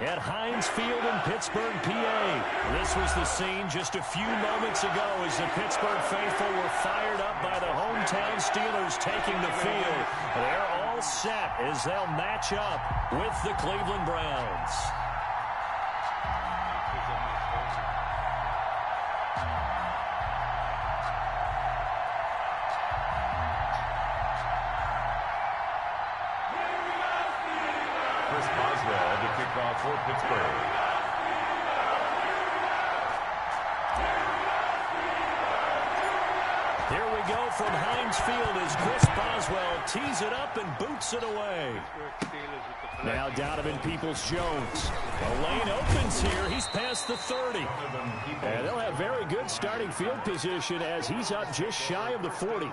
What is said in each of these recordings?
at Heinz Field in Pittsburgh, PA. This was the scene just a few moments ago as the Pittsburgh faithful were fired up by the hometown Steelers taking the field. They're all set as they'll match up with the Cleveland Browns. For Pittsburgh. Here we go from Heinz Field as Chris Boswell tees it up and boots it away. Now Donovan Peoples-Jones. The lane opens here. He's past the 30. And they'll have very good starting field position as he's up just shy of the 40.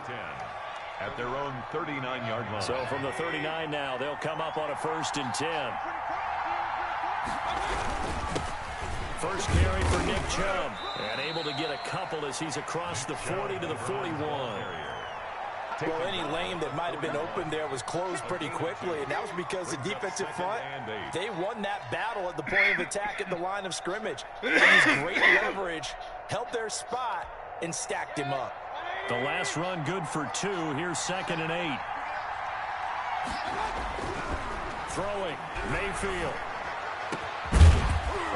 At their own 39-yard line. So from the 39 now, they'll come up on a 1st and 10. First carry for Nick Chubb. And able to get a couple as he's across the 40 to the 41. Well, any lane that might have been open there was closed pretty quickly, and that was because the defensive front, they won that battle at the point of attack at the line of scrimmage. They used great leverage, held their spot, and stacked him up. The last run good for 2. Here's 2nd and 8. Throwing, Mayfield.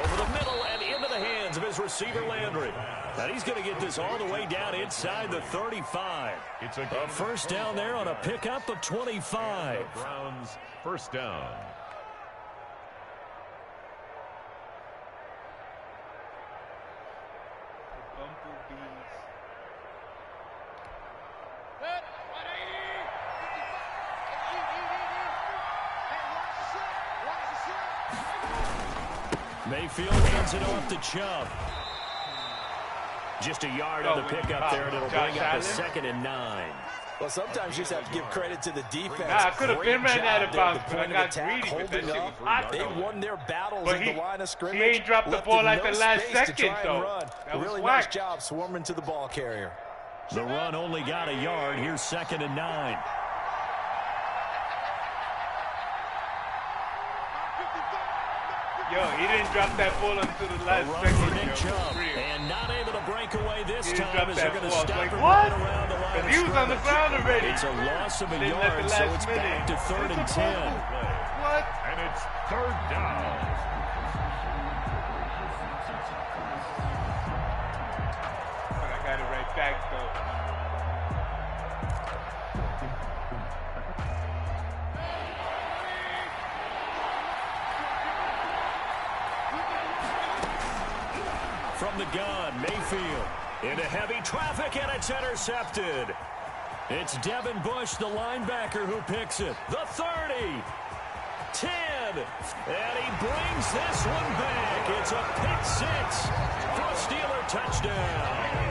Over the middle and into the hands of his receiver Landry. And he's going to get this all the way down inside the 35. It's a first down there on a pickup of 25. Browns first down. Mayfield hands it off to Chubb. Just a yard on the pickup there, and it'll bring up a 2nd and 9. Well, sometimes you just have to give credit to the defense. I could have been ran out of bounds, but I got greedy. Holding up. They won their battles at the line of scrimmage. He ain't dropped the ball like the last second, though. Really nice job swarming to the ball carrier. The run only got a yard. Here's 2nd and 9. Yo, he didn't drop that ball until the last second. And not able to break away this time as they're going to stop him right around the line of he was on the ground already. It's a loss of a yard, so it's back to 3rd and 10. What? And it's 3rd down. But I got it right back, though. From the gun, Mayfield into heavy traffic, and it's intercepted. It's Devin Bush, the linebacker, who picks it. The 30, 10, and he brings this one back. It's a pick 6 for a Steeler touchdown.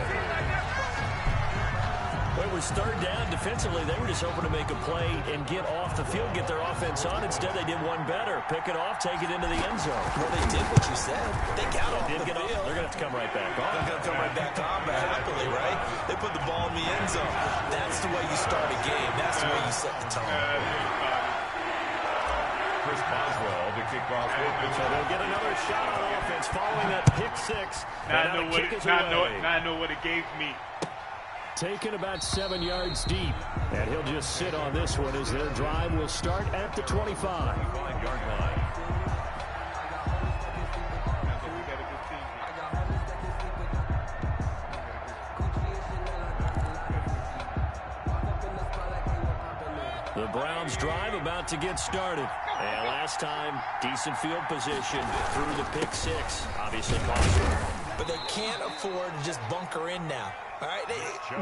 It was 3rd down. Defensively, they were just hoping to make a play and get off the field, get their offense on. Instead, they did one better. Pick it off, take it into the end zone. Well, they did what you said. They got off the field. They're going to have to come right back on. They're going to come right back on, but happily, right? They put the ball in the end zone. That's the way you start a game. That's the way you set the tone. Chris Boswell to kick off. So they'll get another shot on offense following that pick 6. Now I know what it gave me. Taken about 7 yards deep. And he'll just sit on this one as their drive will start at the 25-yard line. The Browns drive about to get started. And last time, decent field position through the pick 6. Obviously costly. But they can't afford to just bunker in now. All right,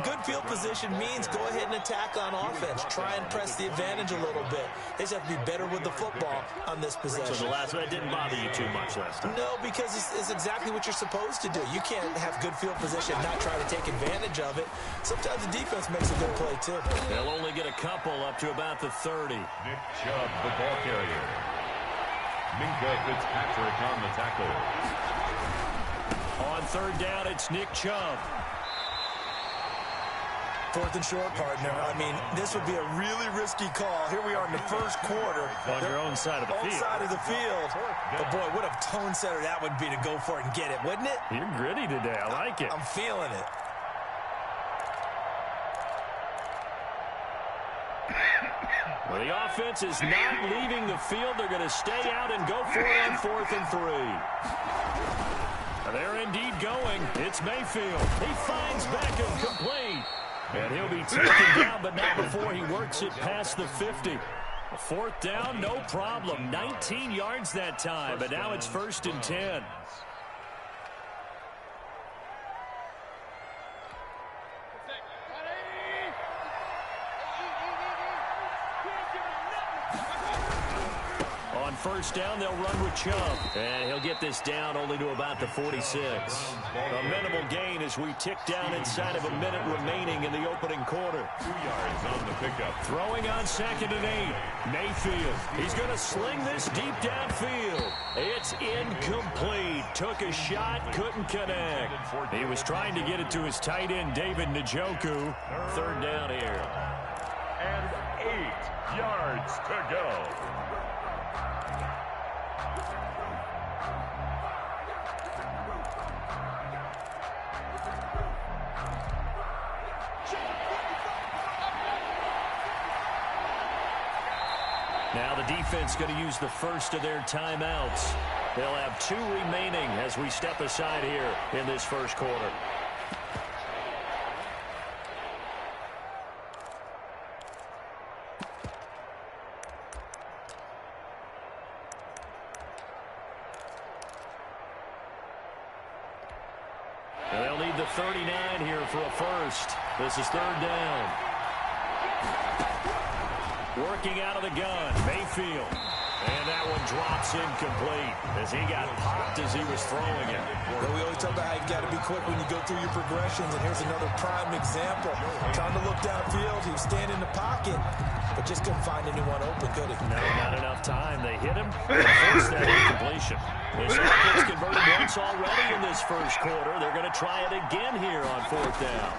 good field position means go ahead and attack on offense. Try and press the advantage a little bit. They just have to be better with the football on this possession. So the last one didn't bother you too much last time? No, because it's exactly what you're supposed to do. You can't have good field position and not try to take advantage of it. Sometimes the defense makes a good play, too. They'll only get a couple up to about the 30. Nick Chubb, the ball carrier. Minka Fitzpatrick on the tackle. On 3rd down, it's Nick Chubb. 4th and short, partner. I mean, this would be a really risky call. Here we are in the first quarter. On your own side of the field. Own side of the field. But, boy, what a tone setter that would be to go for it and get it, wouldn't it? You're gritty today. I like it. I'm feeling it. Well, the offense is not leaving the field. They're going to stay out and go for it on 4th and 3. They're indeed going. It's Mayfield. He finds Beckham complete. And he'll be taken down, but not before he works it past the 50. A 4th down, no problem. 19 yards that time, but now it's 1st and 10. On 1st down, they'll run with Chubb. And he'll get this down only to about the 46. A minimal gain as we tick down inside of a minute remaining in the opening quarter. 2 yards on the pickup. Throwing on 2nd and 8. Mayfield. He's going to sling this deep downfield. It's incomplete. Took a shot, couldn't connect. He was trying to get it to his tight end, David Njoku. 3rd down here. And 8 yards to go. Now the defense going to use the first of their timeouts. They'll have 2 remaining as we step aside here in this first quarter. And they'll need the 39 here for a first. This is 3rd down. Working out of the gun, Mayfield. And that one drops incomplete as he got popped as he was throwing it. Well, we always talk about how you got to be quick when you go through your progressions, and here's another prime example. Trying to look downfield, he was standing in the pocket, but just couldn't find anyone open, could he? No, not enough time. They hit him and forced that incompletion. This offense converted once already in this first quarter. They're going to try it again here on 4th down.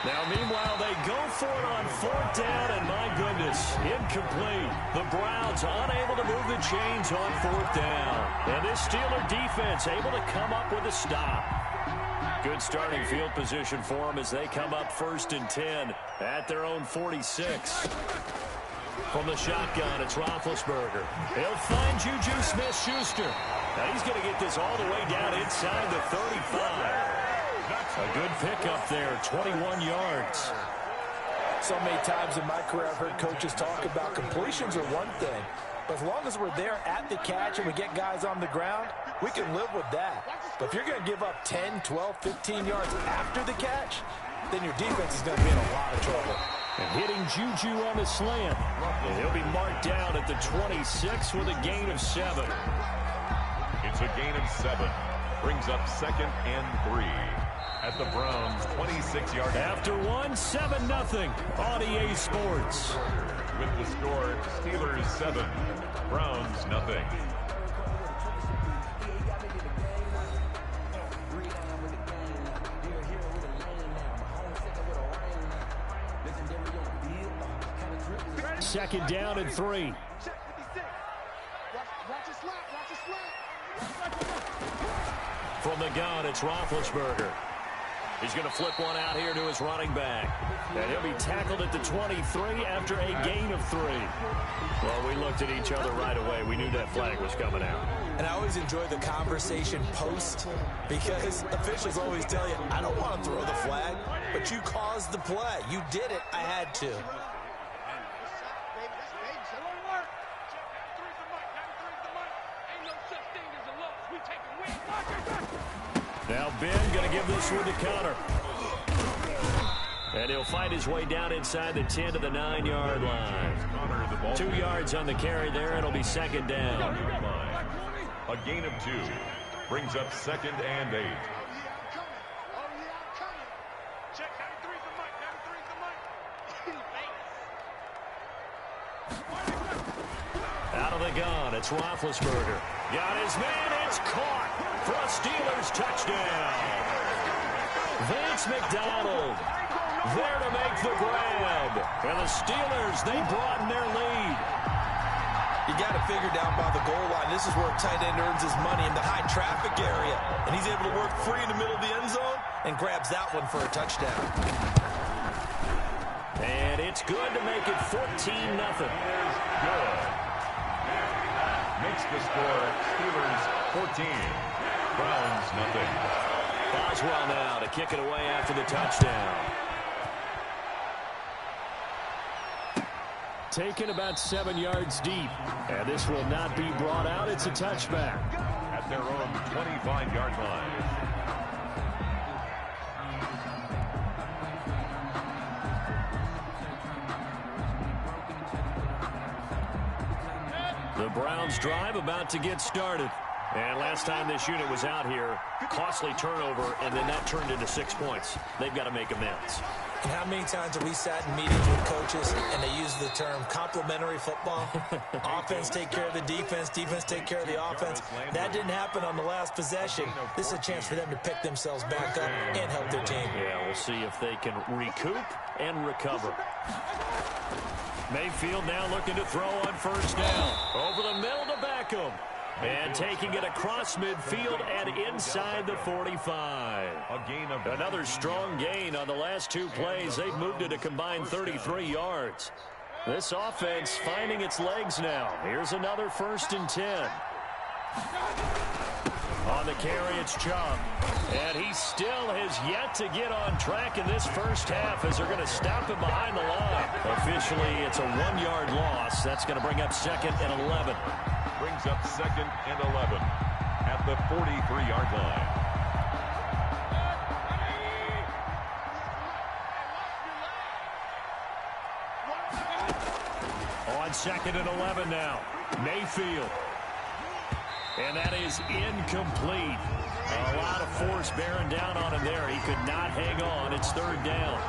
Now, meanwhile, they go for it on 4th down, and my goodness, incomplete. The Browns unable to move the chains on 4th down. And this Steeler defense able to come up with a stop. Good starting field position for them as they come up 1st and 10 at their own 46. From the shotgun, it's Roethlisberger. He'll find Juju Smith-Schuster. Now he's going to get this all the way down inside the 35. A good pickup there, 21 yards. So many times in my career I've heard coaches talk about completions are one thing, but as long as we're there at the catch and we get guys on the ground, we can live with that. But if you're going to give up 10, 12, 15 yards after the catch, then your defense is going to be in a lot of trouble. And hitting Juju on the slant. And he'll be marked down at the 26 with a gain of 7. It's a gain of 7. Brings up 2nd and 3. At the Browns' 26-yard line. After 7-0 on EA Sports. With the score, Steelers 7, Browns nothing. Second down and 3. From the gun, it's Roethlisberger. He's going to flip one out here to his running back. And he'll be tackled at the 23 after a gain of 3. Well, we looked at each other right away. We knew that flag was coming out. And I always enjoy the conversation post because officials always tell you, I don't want to throw the flag, but you caused the play. You did it. I had to. Now Ben going to give this one to counter. And he'll fight his way down inside the 10 to the 9-yard line. 2 yards on the carry there. It'll be second down. A gain of 2 brings up 2nd and 8. Out of the gun, it's Roethlisberger. Got his man, it's caught for a Steelers touchdown. Vance McDonald there to make the grab. And the Steelers, they broaden their lead. You got to figure down by the goal line. This is where a tight end earns his money, in the high traffic area. And he's able to work free in the middle of the end zone and grabs that one for a touchdown. And it's good to make it 14-0. Good. Makes the score Steelers 14, Browns nothing. Boswell now to kick it away after the touchdown. Taken about 7 yards deep. And this will not be brought out. It's a touchback. At their own 25-yard line. The Browns drive about to get started. And last time this unit was out here, costly turnover, and then that turned into 6 points. They've got to make amends. And how many times have we sat in meetings with coaches and they use the term complementary football? Offense take care of the defense, defense take care of the offense. That didn't happen on the last possession. This is a chance for them to pick themselves back up and help their team. Yeah, we'll see if they can recoup and recover. Mayfield now looking to throw on first down. Over the middle to Beckham. And taking it across midfield and inside the 45. Another strong gain on the last 2 plays. They've moved it a combined 33 yards. This offense finding its legs now. Here's another 1st and 10. On the carry, it's Chubb. And he still has yet to get on track in this first half as they're going to stop him behind the line. Officially, it's a 1-yard loss. That's going to bring up 2nd and 11. Brings up 2nd and 11 at the 43-yard line. On 2nd and 11 now. Mayfield. And that is incomplete. A lot of force bearing down on him there. He could not hang on. It's 3rd down.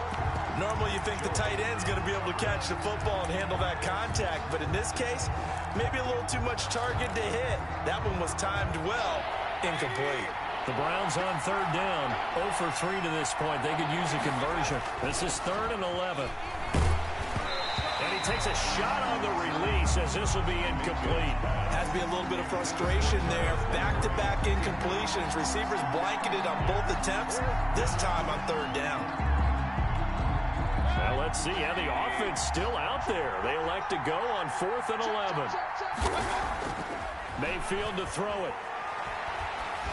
Normally you think the tight end's going to be able to catch the football and handle that contact, but in this case, maybe a little too much target to hit. That one was timed well. Incomplete. The Browns on 3rd down. 0 for 3 to this point. They could use a conversion. This is 3rd and 11. And he takes a shot on the release as this will be incomplete. Has to be a little bit of frustration there. Back-to-back incompletions. Receivers blanketed on both attempts. This time on 3rd down. Well, let's see. Yeah, the offense still out there. They elect to go on 4th and 11. Mayfield to throw it.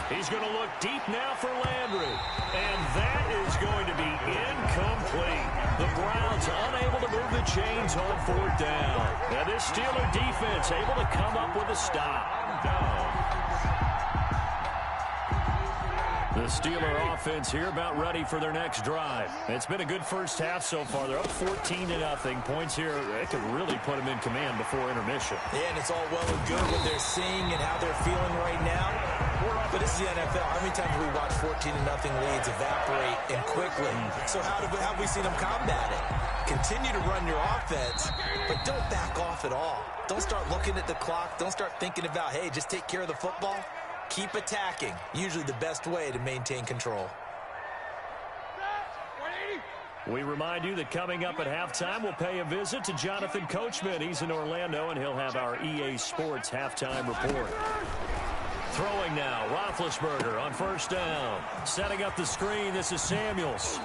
He's going to look deep now for Landry. And that is going to be incomplete. The Browns unable to move the chains on 4th down. Now this Steeler defense able to come up with a stop. The Steeler offense here about ready for their next drive. It's been a good first half so far. They're up 14-0. Points here, it could really put them in command before intermission. Yeah, and it's all well and good what they're seeing and how they're feeling right now. But this is the NFL. How many times have we watched 14-0 leads evaporate and quickly? So how have we seen them combat it? Continue to run your offense, but don't back off at all. Don't start looking at the clock. Don't start thinking about, hey, just take care of the football. Keep attacking. Usually the best way to maintain control. We remind you that coming up at halftime, we'll pay a visit to Jonathan Coachman. He's in Orlando, and he'll have our EA Sports halftime report. Throwing now, Roethlisberger on first down. Setting up the screen, this is Samuels.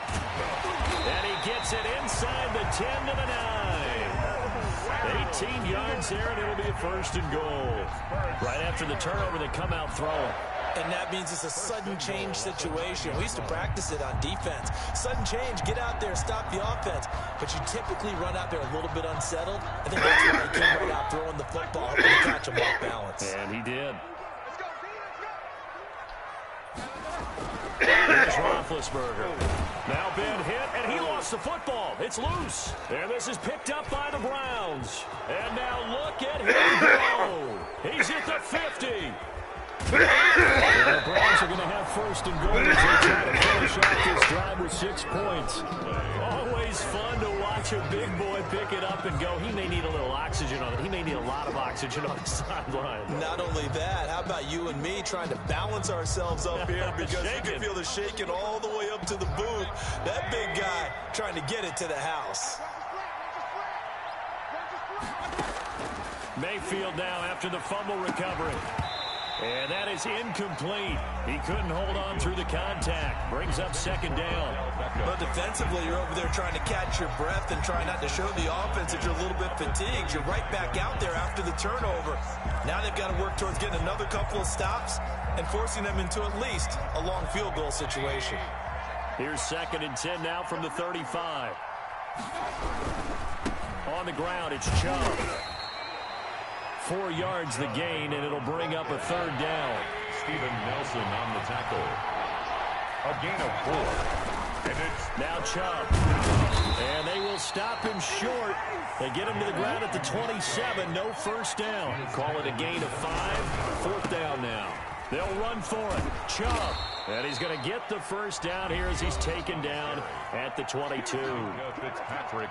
And he gets it inside the 10 to the 9. 18 yards there, and it'll be a 1st and goal. Right after the turnover, they come out throwing. And that means it's a sudden change situation. We used to practice it on defense. Sudden change, get out there, stop the offense. But you typically run out there a little bit unsettled. I think that's why he came right out throwing the football, hoping to catch him off balance. And he did. Here's Roethlisberger. Now been hit, and he lost the football. It's loose. And this is picked up by the Browns. And now look at him go. He's at the 50. The Browns are going to have first and goal as they try to finish off this drive with 6 points. Always fun to watch a big boy pick it up and go. He may need a little oxygen on it. He may need a lot of oxygen on the sideline. Not only that, how about you and me trying to balance ourselves up here because you can feel the shaking all the way up to the booth. That big guy trying to get it to the house. Mayfield now after the fumble recovery. And that is incomplete. He couldn't hold on through the contact. Brings up second down. But defensively, you're over there trying to catch your breath and try not to show the offense that you're a little bit fatigued. You're right back out there after the turnover. Now they've got to work towards getting another couple of stops and forcing them into at least a long field goal situation. Here's 2nd and 10 now from the 35. On the ground, it's Chubb. 4 yards the gain, and it'll bring up a 3rd down. Steven Nelson on the tackle. A gain of 4. And it's now Chubb. And they will stop him short. They get him to the ground at the 27. No first down. Call it a gain of 5. 4th down now. They'll run for it. Chubb. And he's going to get the first down here as he's taken down at the 22.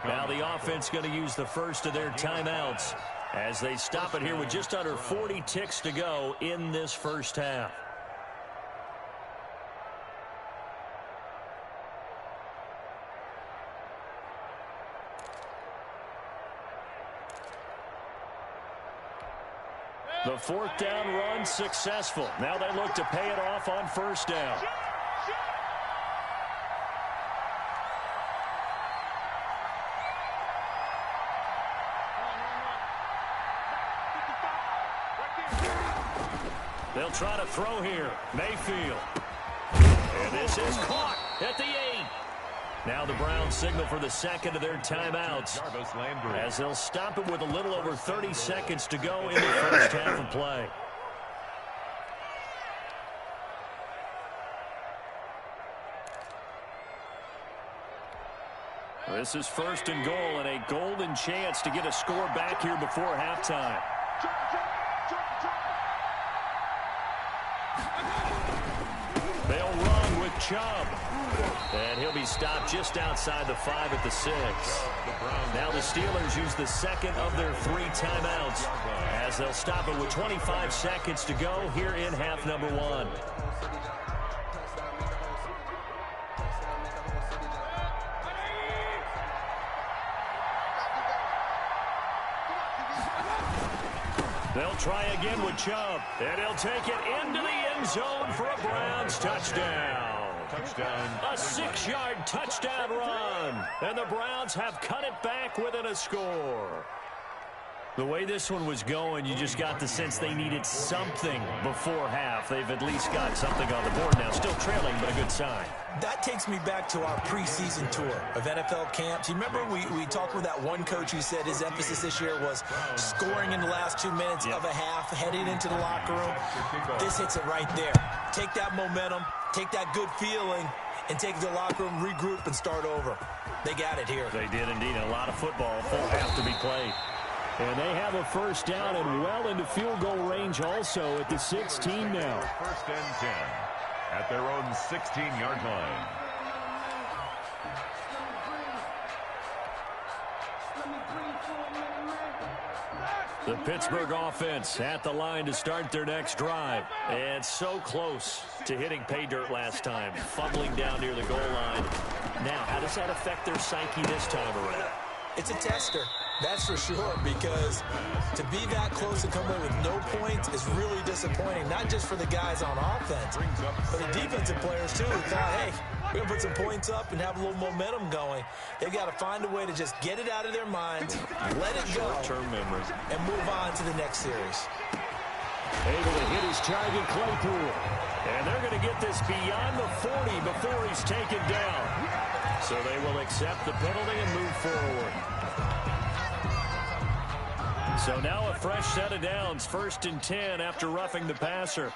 Now the offense going to use the first of their timeouts as they stop it here with just under 40 ticks to go in this first half. The 4th down run successful. Now they look to pay it off on first down. They'll try to throw here. Mayfield. And this is caught at the 8. Now the Browns signal for the 2nd of their timeouts as they'll stop it with a little over 30 seconds to go in the first half of play. This is 1st and goal and a golden chance to get a score back here before halftime. They'll run with Chubb. And he'll be stopped just outside the 5 at the 6. Now the Steelers use the 2nd of their 3 timeouts as they'll stop it with 25 seconds to go here in half number 1. They'll try again with Chubb, and he'll take it into the end zone for a Browns touchdown. A 6-yard touchdown run, and the Browns have cut it back within a score. The way this one was going, you just got the sense they needed something before half. They've at least got something on the board now. Still trailing, but a good sign. That takes me back to our preseason tour of NFL camps. You remember we talked with that one coach who said his emphasis this year was scoring in the last 2 minutes of a half, heading into the locker room. This hits it right there. Take that momentum, take that good feeling, and take the locker room, regroup, and start over. They got it here. They did indeed. A lot of football, full half to be played. And they have a first down and well into field goal range also at the 16 now. 1st and 10 at their own 16-yard line. The Pittsburgh offense at the line to start their next drive. And so close to hitting pay dirt last time, fumbling down near the goal line. Now, how does that affect their psyche this time around? It's a tester, that's for sure, because to be that close and come away with no points is really disappointing, not just for the guys on offense, but the defensive players too, who thought, hey, we're going to put some points up and have a little momentum going. They've got to find a way to just get it out of their minds, let it go, short-term memories, and move on to the next series. Able to hit his target, Claypool. And they're going to get this beyond the 40 before he's taken down. So they will accept the penalty and move forward. So now a fresh set of downs, 1st and 10 after roughing the passer.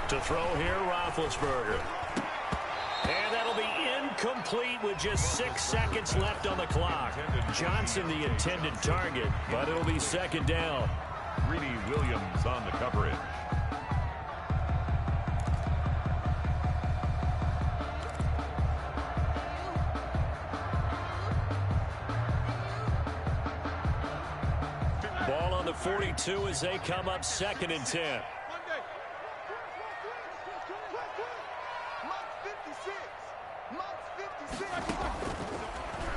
To throw here, Roethlisberger. And that'll be incomplete with just 6 seconds left on the clock. Johnson the intended target, but it'll be 2nd down. Greedy Williams on the coverage. Ball on the 42 as they come up 2nd and 10.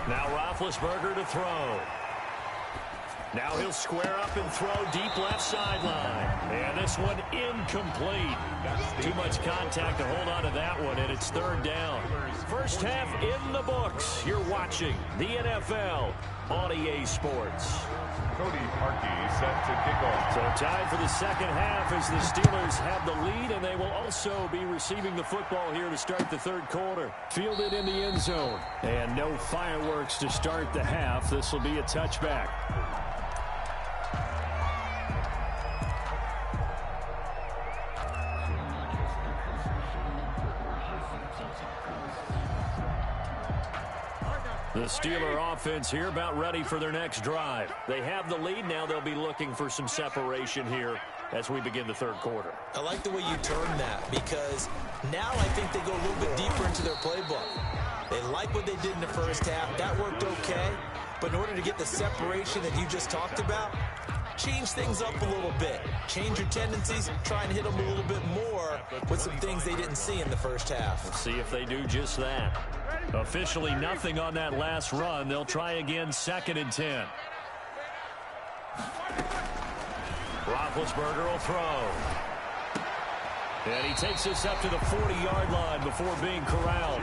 Now Roethlisberger to throw. Now he'll square up and throw deep left sideline. And this one incomplete. Too much contact to hold on to that one, and it's 3rd down. First half in the books. You're watching the NFL on EA Sports. Cody Parkey set to kick off. So time for the second half as the Steelers have the lead, and they will also be receiving the football here to start the 3rd quarter. Fielded in the end zone. And no fireworks to start the half. This will be a touchback. The Steeler offense here about ready for their next drive. They have the lead. Now they'll be looking for some separation here as we begin the 3rd quarter. I like the way you turn that, because now I think they go a little bit deeper into their playbook. They like what they did in the first half. That worked okay. But in order to get the separation that you just talked about, change things up a little bit. Change your tendencies. Try and hit them a little bit more with some things they didn't see in the first half. Let's see if they do just that. Officially nothing on that last run. They'll try again 2nd and 10. Roethlisberger will throw. And he takes this up to the 40-yard line before being corralled.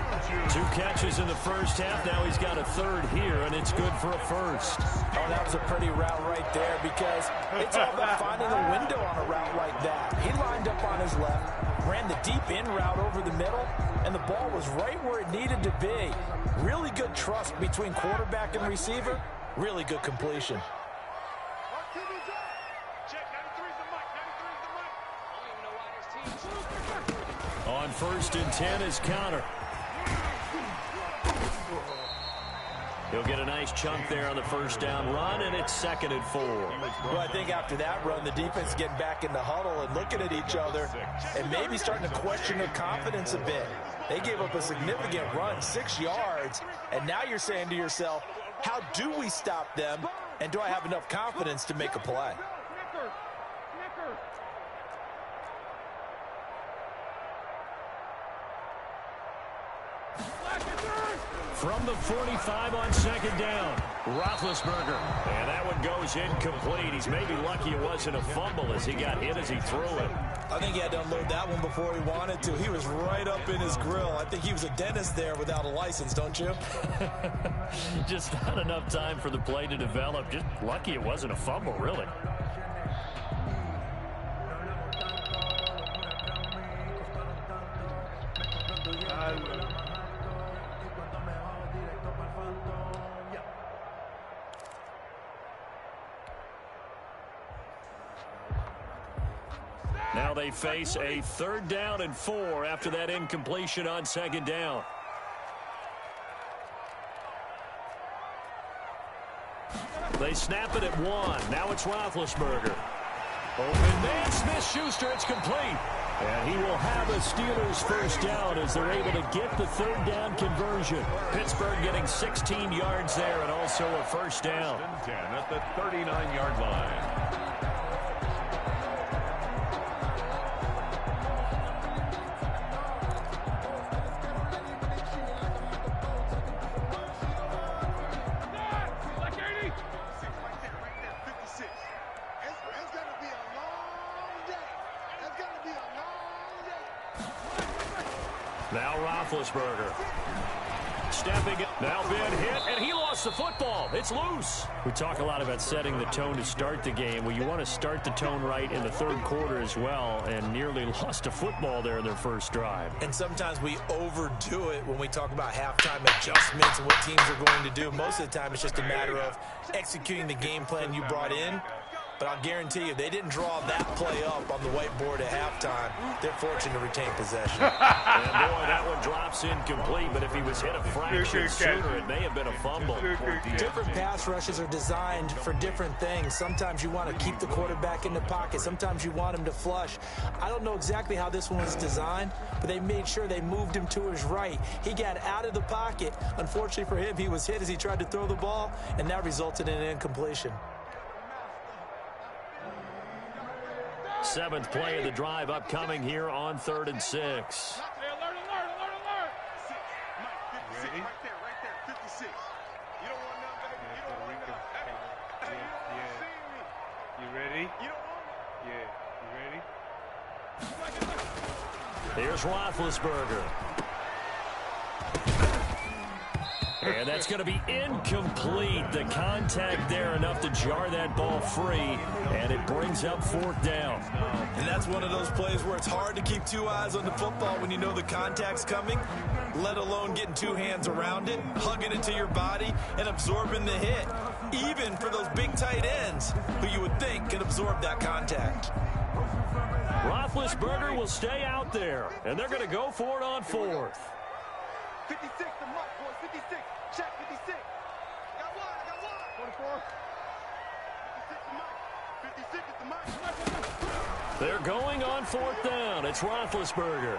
2 catches in the first half. Now he's got a 3rd here, and it's good for a 1st. Oh, that was a pretty route right there, because it's all about finding a window on a route like that. He lined up on his left, ran the deep in route over the middle, and the ball was right where it needed to be. Really good trust between quarterback and receiver. Really good completion. On 1st and 10 is Counter. He'll get a nice chunk there on the 1st down run, and it's 2nd and 4. Well, I think after that run, the defense is getting back in the huddle and looking at each other and maybe starting to question their confidence a bit. They gave up a significant run, 6 yards, and now you're saying to yourself, how do we stop them, and do I have enough confidence to make a play? From the 45 on 2nd down, Roethlisberger. And that one goes incomplete. He's maybe lucky it wasn't a fumble as he got hit as he threw it. I think he had to unload that one before he wanted to. He was right up in his grill. I think he was a dentist there without a license, don't you? Just not enough time for the play to develop. Just lucky it wasn't a fumble, really. Now they face a 3rd down and 4 after that incompletion on 2nd down. They snap it at 1. Now it's Roethlisberger. Open man, Smith-Schuster, it's complete. And he will have a Steelers 1st down as they're able to get the 3rd down conversion. Pittsburgh getting 16 yards there and also a 1st down. 10 at the 39-yard line. Now Roethlisberger. Stepping it. Now been hit, and he lost the football. It's loose. We talk a lot about setting the tone to start the game. Well, you want to start the tone right in the 3rd quarter as well, and nearly lost a football there in their 1st drive. And sometimes we overdo it when we talk about halftime adjustments and what teams are going to do. Most of the time, it's just a matter of executing the game plan you brought in But I'll guarantee you, they didn't draw that play up on the whiteboard at halftime. They're fortunate to retain possession. And boy, that one drops incomplete, but if he was hit a fraction sooner, it may have been a fumble. Different pass rushes are designed for different things. Sometimes you want to keep the quarterback in the pocket. Sometimes you want him to flush. I don't know exactly how this one was designed, but they made sure they moved him to his right. He got out of the pocket. Unfortunately for him, he was hit as he tried to throw the ball, and that resulted in an incompletion. 7th play of the drive upcoming here on 3rd and 6. Ready? You ready? Yeah. You ready? Here's Roethlisberger. And that's going to be incomplete. The contact there enough to jar that ball free, and it brings up 4th down. And that's one of those plays where it's hard to keep two eyes on the football when you know the contact's coming, let alone getting two hands around it, hugging it to your body, and absorbing the hit. Even for those big tight ends who you would think can absorb that contact. Roethlisberger will stay out there, and they're going to go for it on 4th. 56, the mark, boys, 56. Check, 56. Got one. 44. 56 is the mark. 56 is the mark. They're going on 4th down. It's Roethlisberger.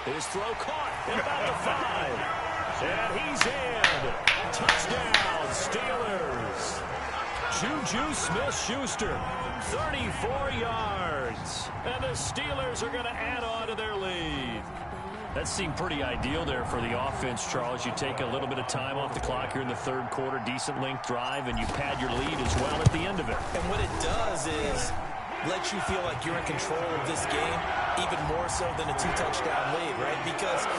His throw caught at about the 5. And he's in. Touchdown, Steelers. Juju Smith-Schuster, 34 yards. And the Steelers are going to add on to their lead. That seemed pretty ideal there for the offense, Charles. You take a little bit of time off the clock here in the 3rd quarter, decent length drive, and you pad your lead as well at the end of it. And what it does is let you feel like you're in control of this game, even more so than a 2-touchdown lead, right? Because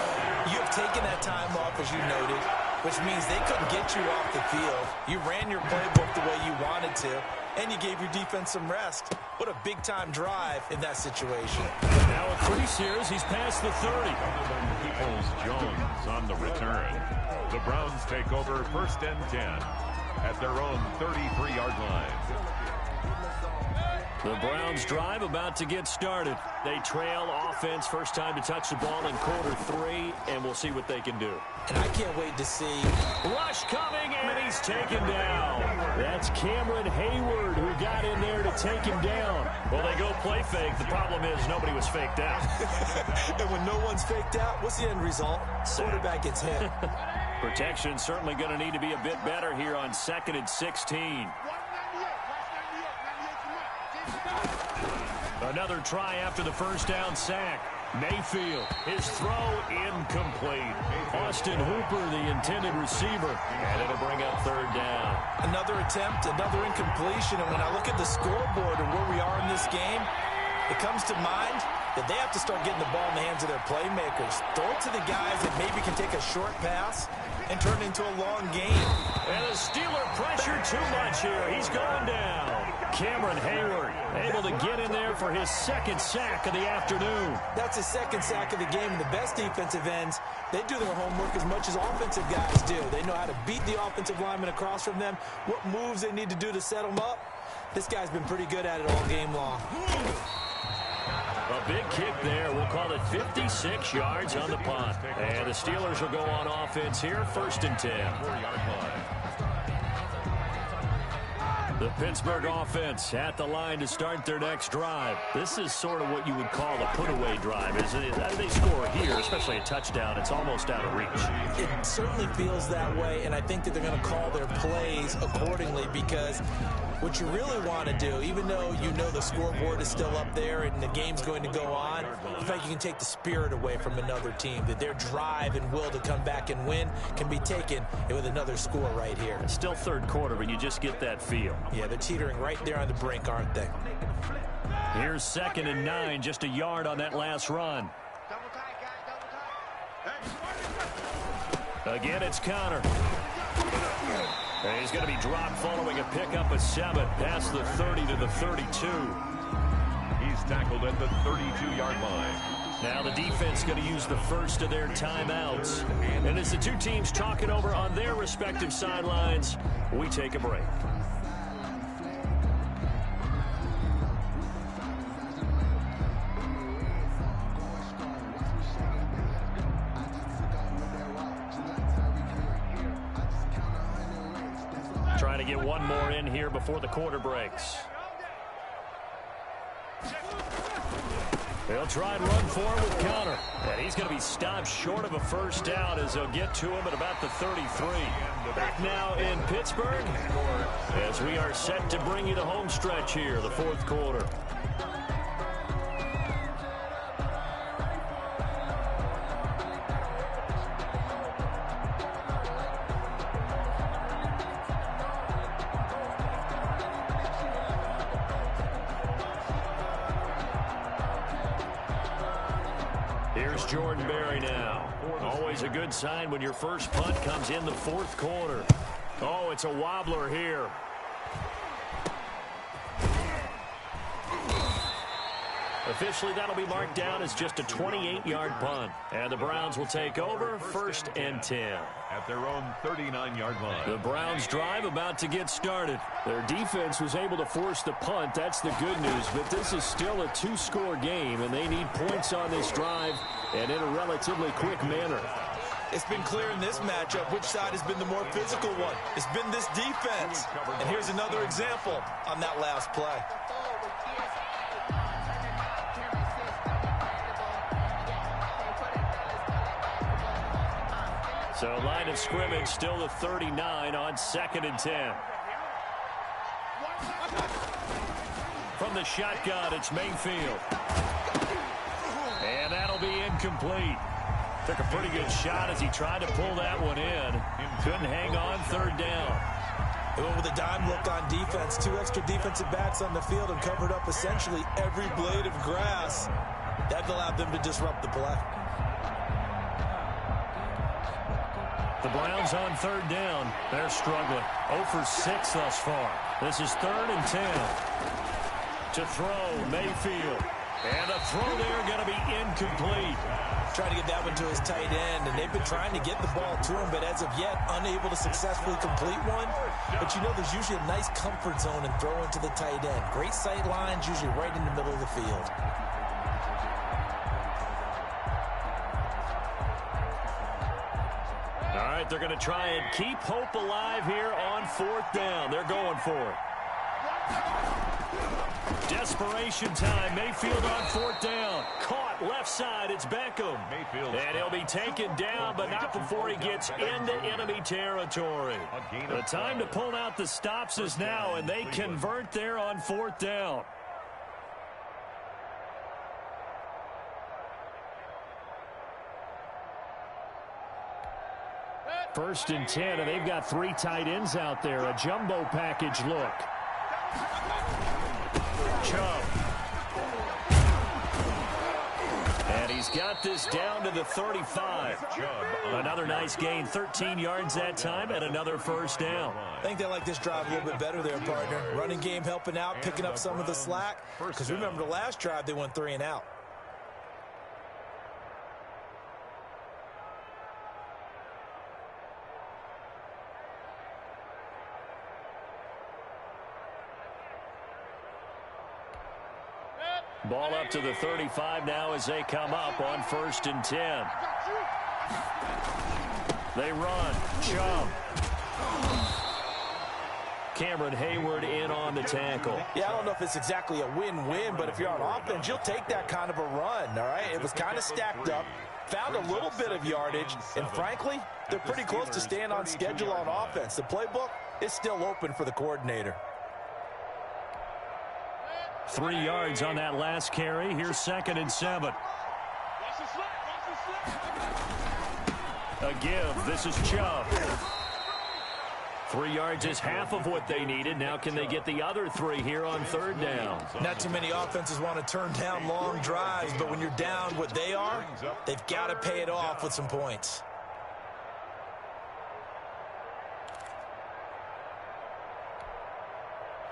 you have taken that time off, as you noted, which means they couldn't get you off the field. You ran your playbook the way you wanted to, and you gave your defense some rest. What a big-time drive in that situation. Now a crease here as he's past the 30. Peoples-Jones on the return. The Browns take over 1st and 10 at their own 33-yard line. The Browns drive about to get started. They trail offense, first time to touch the ball in quarter 3, and we'll see what they can do. And I can't wait to see. Rush coming, and he's taken down. That's Cameron Hayward who got in there to take him down. Well, they go play fake. The problem is nobody was faked out. And when no one's faked out, what's the end result? Quarterback gets hit. Protection certainly going to need to be a bit better here on 2nd and 16. Another try after the first down sack. Mayfield, his throw incomplete. Austin Hooper, the intended receiver, and it'll bring up 3rd down. Another attempt, another incompletion, and when I look at the scoreboard and where we are in this game, it comes to mind that they have to start getting the ball in the hands of their playmakers. Throw it to the guys that maybe can take a short pass and turn it into a long game. And the Steeler pressure too much here. He's going down. Cameron Hayward able to get in there for his 2nd sack of the afternoon. That's his 2nd sack of the game. And the best defensive ends, they do their homework as much as offensive guys do. They know how to beat the offensive lineman across from them, what moves they need to do to set them up. This guy's been pretty good at it all game long. A big kick there. We'll call it 56 yards on the punt. And the Steelers will go on offense here, 1st and 10. 4-yard line. The Pittsburgh offense at the line to start their next drive. This is sort of what you would call a put-away drive, isn't it? They score here, especially a touchdown. It's almost out of reach. It certainly feels that way, and I think that they're going to call their plays accordingly because what you really want to do, even though you know the scoreboard is still up there and the game's going to go on, in fact, you can take the spirit away from another team, that their drive and will to come back and win can be taken with another score right here. It's still 3rd quarter, but you just get that feel. Yeah, they're teetering right there on the brink, aren't they? Here's 2nd and 9, just a yard on that last run. Again, it's Connor. And he's going to be dropped following a pickup of 7 past the 30 to the 32. He's tackled at the 32-yard line. Now the defense going to use the first of their timeouts. And as the two teams talk it over on their respective sidelines, we take a break. Trying to get one more in here before the quarter breaks. They'll try and run for it with counter. And he's going to be stopped short of a first down as they'll get to him at about the 33. Back now in Pittsburgh as we are set to bring you the home stretch here, the fourth quarter. Here's Jordan Berry now. Always a good sign when your first punt comes in the fourth quarter. Oh, it's a wobbler here. Officially, that'll be marked down as just a 28-yard punt. And the Browns will take over, 1st and 10. At their own 39-yard line. The Browns drive about to get started. Their defense was able to force the punt. That's the good news. But this is still a 2-score game, and they need points on this drive and in a relatively quick manner. It's been clear in this matchup which side has been the more physical one. It's been this defense. And here's another example on that last play. So line of scrimmage still the 39 on 2nd and 10. From the shotgun, it's Mayfield. And that'll be incomplete. Took a pretty good shot as he tried to pull that one in. Couldn't hang on, 3rd down. They went with a dime look on defense. 2 extra defensive backs on the field and covered up essentially every blade of grass. That allowed them to disrupt the play. The Browns on 3rd down. They're struggling. 0 for 6 thus far. This is 3rd and 10. To throw, Mayfield. And a throw there going to be incomplete. Trying to get that one to his tight end, and they've been trying to get the ball to him, but as of yet, unable to successfully complete one. But you know there's usually a nice comfort zone in throwing to the tight end. Great sight lines, usually right in the middle of the field. All right, they're going to try and keep hope alive here on 4th down. They're going for it. Desperation time. Mayfield on 4th down. Caught left side. It's Beckham. Mayfield. And he'll be taken down, but not before he gets into enemy territory. The time to pull out the stops is now, and they convert there on 4th down. First and 10, and they've got 3 tight ends out there. A jumbo package look. Chubb. And he's got this down to the 35. Another nice gain, 13 yards that time, and another first down. I think they like this drive a little bit better there, partner. Running game helping out, picking up some of the slack. Because remember, the last drive, they went 3 and out. Ball up to the 35 now as they come up on 1st and 10. They run. Chubb. Cameron Hayward in on the tackle. Yeah, I don't know if it's exactly a win-win, but if you're on offense, you'll take that kind of a run, all right? It was kind of stacked up, found a little bit of yardage, and frankly, they're pretty close to staying on schedule on offense. The playbook is still open for the coordinator. 3 yards on that last carry. Here's 2nd and 7. A give. This is Chubb. 3 yards is half of what they needed. Now can they get the other 3 here on 3rd down? Not too many offenses want to turn down long drives, but when you're down what they are, they've got to pay it off with some points.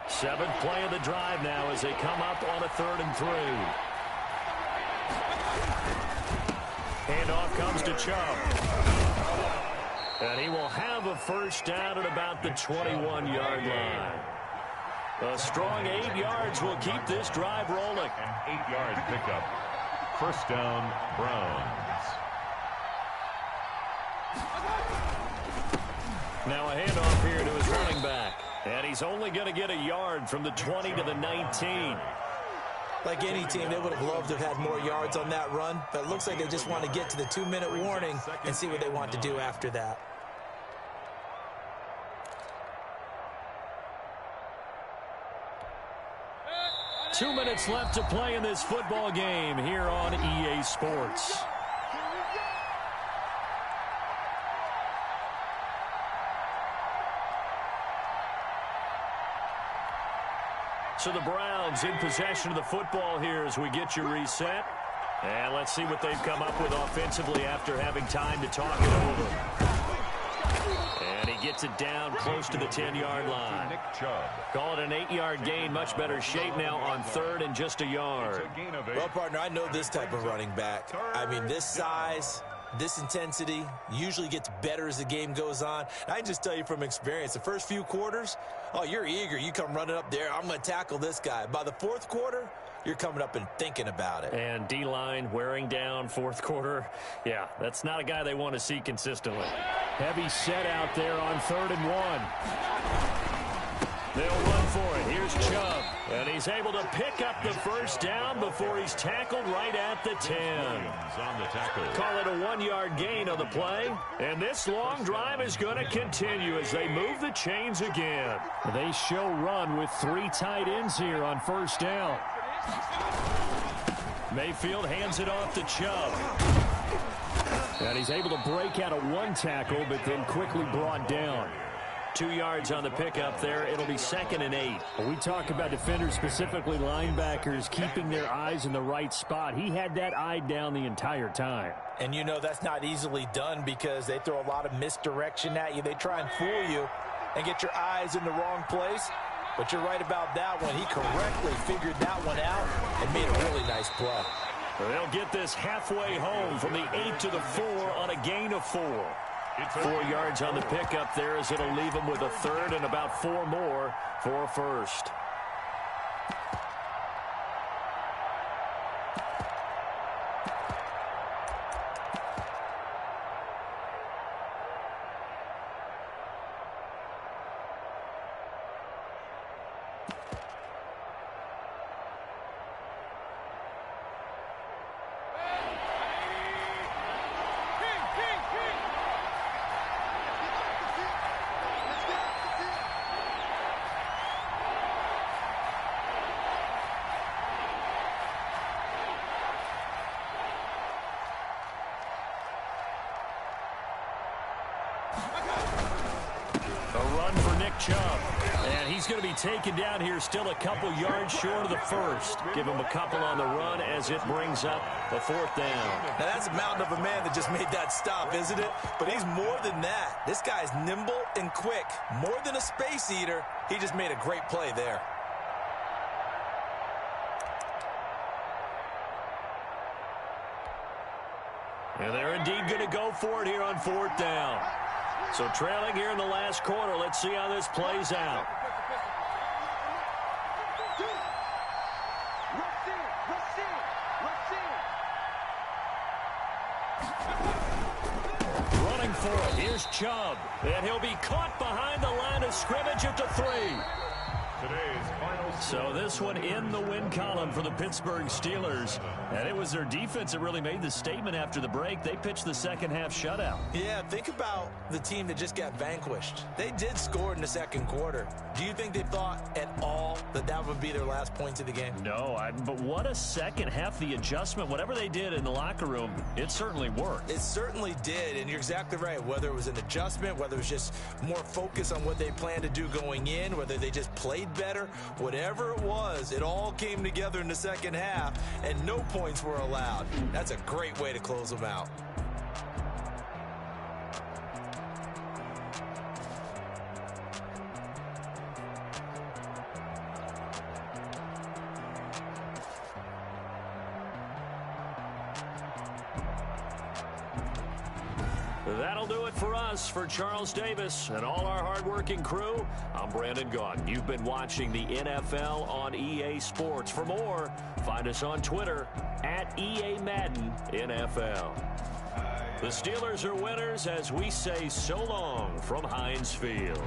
Seventh play of the drive now as they come up on a 3rd and 3. Handoff comes to Chubb. And he will have a first down at about the 21-yard line. A strong 8 yards will keep this drive rolling. An 8-yard pickup. First down, Browns. Now a handoff here to his running back. And he's only going to get a yard from the 20 to the 19. Like any team, they would have loved to have had more yards on that run, but it looks like they just want to get to the 2-minute warning and see what they want to do after that. Two minutes left to play in this football game here on EA Sports. So the Browns in possession of the football here as we get you reset. And let's see what they've come up with offensively after having time to talk it over. And he gets it down close to the 10-yard line. Call it an 8-yard gain. Much better shape now on third and just a yard. Well, partner, I know this type of running back. I mean, this size, this intensity usually gets better as the game goes on. And I can just tell you from experience, the first few quarters, oh, you're eager. You come running up there. I'm going to tackle this guy. By the fourth quarter, you're coming up and thinking about it. And D-line wearing down fourth quarter. Yeah, that's not a guy they want to see consistently. Heavy set out there on 3rd and 1. They'll run for it. Here's Chubb. And he's able to pick up the first down before he's tackled right at the 10. Call it a 1-yard gain on the play. And this long drive is going to continue as they move the chains again. They show run with 3 tight ends here on first down. Mayfield hands it off to Chubb. And he's able to break out of 1 tackle, but then quickly brought down. 2 yards on the pickup there. It'll be 2nd and 8. We talk about defenders, specifically linebackers, keeping their eyes in the right spot. He had that eye down the entire time. And you know that's not easily done because they throw a lot of misdirection at you. They try and fool you and get your eyes in the wrong place. But you're right about that one. He correctly figured that one out and made a really nice play. They'll get this halfway home from the 8 to the 4 on a gain of 4. 4 yards on the pickup there as it'll leave them with a 3rd and about 4 more for a first. Chubb. And he's going to be taken down here still a couple yards short of the first. Give him a couple on the run as it brings up a 4th down. Now that's a mountain of a man that just made that stop, isn't it? But he's more than that. This guy's nimble and quick. More than a space eater. He just made a great play there. And they're indeed going to go for it here on 4th down. So trailing here in the last quarter. Let's see how this plays out. Running for it. Here's Chubb. And he'll be caught behind the line of scrimmage at the 3. So this one in the win column for the Pittsburgh Steelers. And it was their defense that really made the statement after the break. They pitched the second half shutout. Yeah, think about the team that just got vanquished. They did score in the second quarter. Do you think they thought at all that that would be their last points of the game? No, but what a second half. The adjustment, whatever they did in the locker room, it certainly worked. It certainly did, and you're exactly right. Whether it was an adjustment, whether it was just more focus on what they planned to do going in, whether they just played better, whatever it was, it all came together in the second half, and no points were allowed. That's a great way to close them out. That'll do it for us. For Charles Davis and all our hardworking crew, I'm Brandon Gaughan. You've been watching the NFL on EA Sports. For more, find us on Twitter @EA Madden NFL. The Steelers are winners as we say so long from Heinz Field.